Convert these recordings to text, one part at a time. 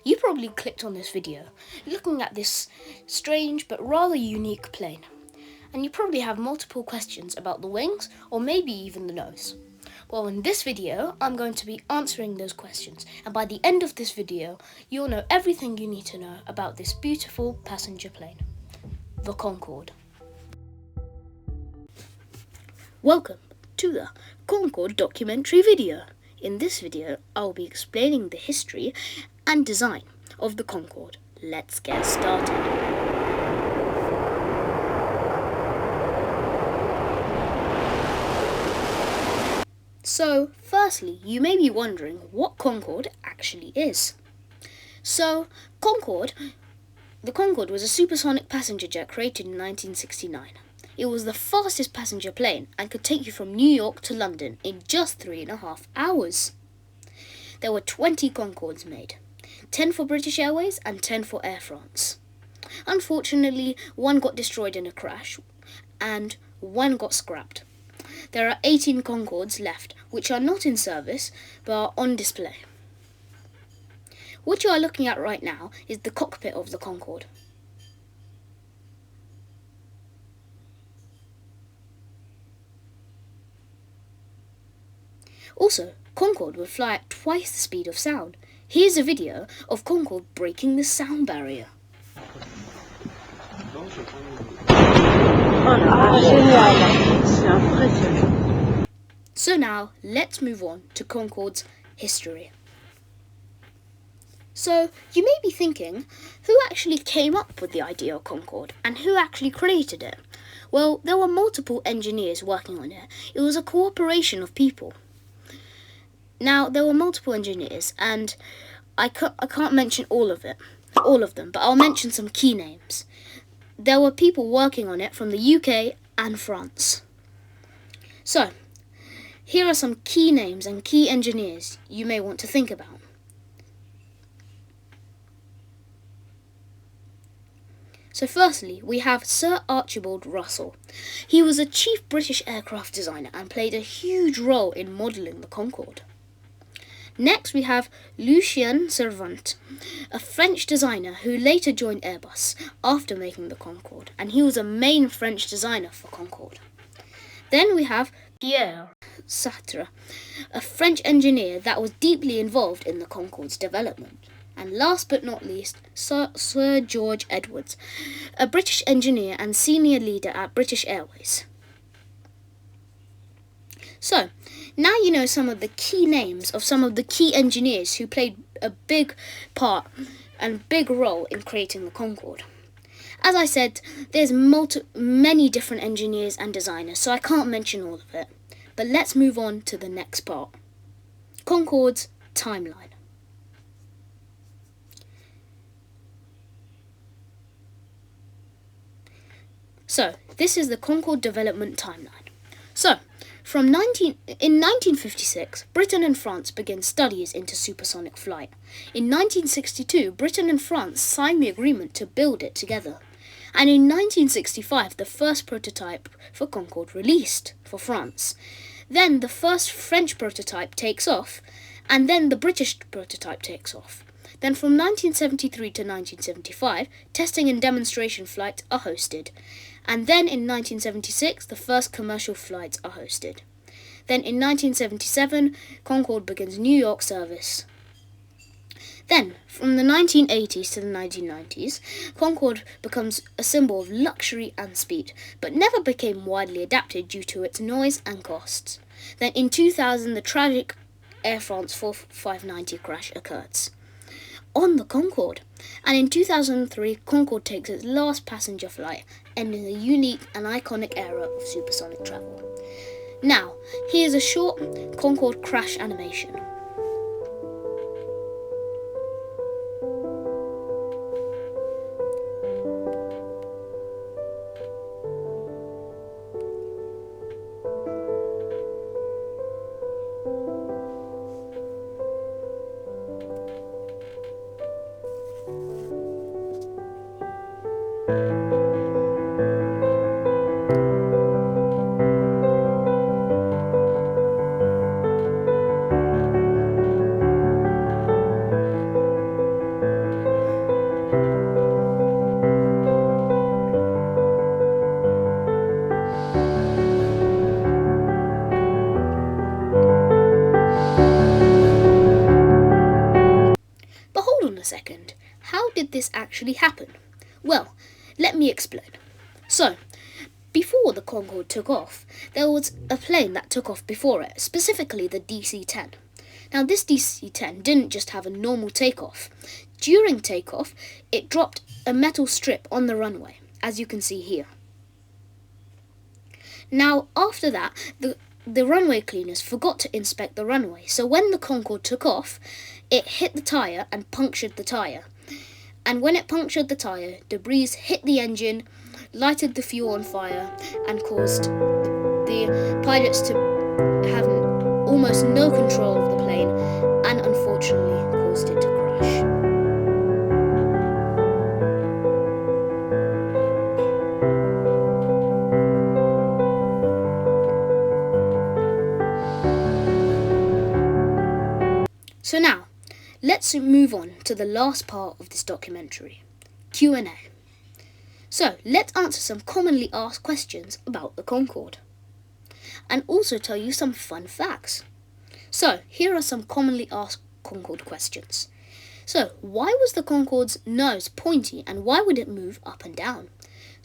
You probably clicked on this video looking at this strange but rather unique plane, and you probably have multiple questions about the wings or maybe even the nose. Well, in this video I'm going to be answering those questions, and by the end of this video you'll know everything you need to know about this beautiful passenger plane, the Concorde. Welcome to the Concorde Documentary video. In this video I'll be explaining the history and design of the Concorde. Let's get started. So, firstly, you may be wondering what Concorde actually is. So, the Concorde was a supersonic passenger jet created in 1969. It was the fastest passenger plane and could take you from New York to London in just 3.5 hours. There were 20 Concordes made, 10 for British Airways and 10 for Air France. Unfortunately, one got destroyed in a crash and one got scrapped. There are 18 Concordes left, which are not in service but are on display. What you are looking at right now is the cockpit of the Concorde. Also, Concorde would fly at twice the speed of sound. Here's a video of Concorde breaking the sound barrier. So now, let's move on to Concorde's history. So, you may be thinking, who actually came up with the idea of Concorde and who actually created it? Well, there were multiple engineers working on it. It was a cooperation of people. Now, there were multiple engineers, and I can't mention all of them, but I'll mention some key names. There were people working on it from the UK and France. So, here are some key names and key engineers you may want to think about. So firstly, we have Sir Archibald Russell. He was a chief British aircraft designer and played a huge role in modelling the Concorde. Next, we have Lucien Servant, a French designer who later joined Airbus after making the Concorde, and he was a main French designer for Concorde. Then we have Pierre Sartre, a French engineer that was deeply involved in the Concorde's development. And last but not least, Sir George Edwards, a British engineer and senior leader at British Airways. So, now you know some of the key names of some of the key engineers who played a big part and big role in creating the Concorde. As I said, there's many different engineers and designers, so I can't mention all of it. But let's move on to the next part. Concorde's timeline. So, this is the Concorde development timeline. So, in 1956, Britain and France began studies into supersonic flight. In 1962, Britain and France signed the agreement to build it together. And in 1965, the first prototype for Concorde released for France. Then the first French prototype takes off, and then the British prototype takes off. Then from 1973 to 1975, testing and demonstration flights are hosted. And then in 1976, the first commercial flights are hosted. Then in 1977, Concorde begins New York service. Then, from the 1980s to the 1990s, Concorde becomes a symbol of luxury and speed, but never became widely adapted due to its noise and costs. Then in 2000, the tragic Air France 4590 crash occurs on the Concorde. And in 2003, Concorde takes its last passenger flight, ending a unique and iconic era of supersonic travel. Now, here's a short Concorde crash animation. did this actually happen? Well, let me explain. So, before the Concorde took off, there was a plane that took off before it, specifically the DC-10. Now, this DC-10 didn't just have a normal takeoff. During takeoff, it dropped a metal strip on the runway, as you can see here. Now, after that, the runway cleaners forgot to inspect the runway, so when the Concorde took off, it hit the tyre and punctured the tyre. And when it punctured the tyre, debris hit the engine, lighted the fuel on fire, and caused the pilots to have almost no control of the plane, and unfortunately caused it to crash. So now, let's move on to the last part of this documentary, Q&A. So, let's answer some commonly asked questions about the Concorde, and also tell you some fun facts. So, here are some commonly asked Concorde questions. So, why was the Concorde's nose pointy, and why would it move up and down?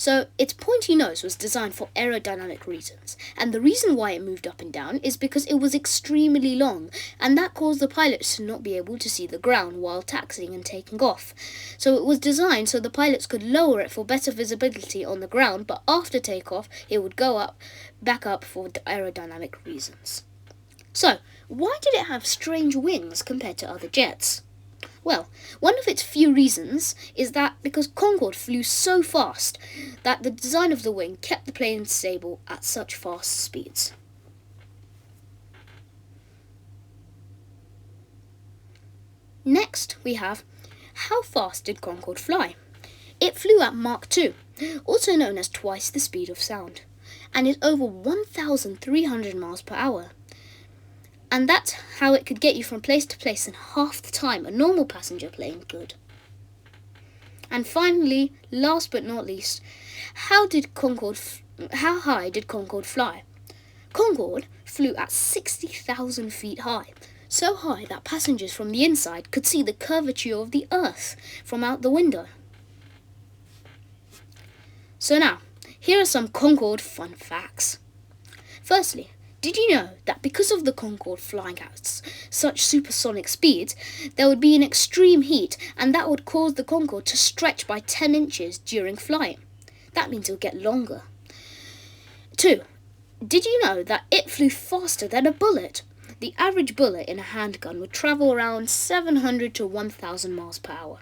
So, its pointy nose was designed for aerodynamic reasons, and the reason why it moved up and down is because it was extremely long, and that caused the pilots to not be able to see the ground while taxiing and taking off. So it was designed so the pilots could lower it for better visibility on the ground, but after takeoff, it would go back up for aerodynamic reasons. So, why did it have strange wings compared to other jets? Well, one of its few reasons is that because Concorde flew so fast that the design of the wing kept the plane stable at such fast speeds. Next, we have, how fast did Concorde fly? It flew at Mach 2, also known as twice the speed of sound, and is over 1,300 miles per hour. And that's how it could get you from place to place in half the time a normal passenger plane could. And finally, last but not least, how high did Concorde fly? Concorde flew at 60,000 feet high, so high that passengers from the inside could see the curvature of the Earth from out the window. So now, here are some Concorde fun facts. Firstly, did you know that because of the Concorde flying at such supersonic speeds, there would be an extreme heat, and that would cause the Concorde to stretch by 10 inches during flying? That means it would get longer. 2. Did you know that it flew faster than a bullet? The average bullet in a handgun would travel around 700 to 1,000 miles per hour,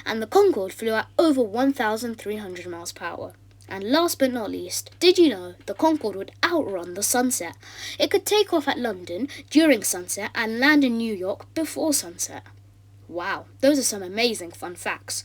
and the Concorde flew at over 1,300 miles per hour. And last but not least, did you know the Concorde would outrun the sunset? It could take off at London during sunset and land in New York before sunset. Wow, those are some amazing fun facts.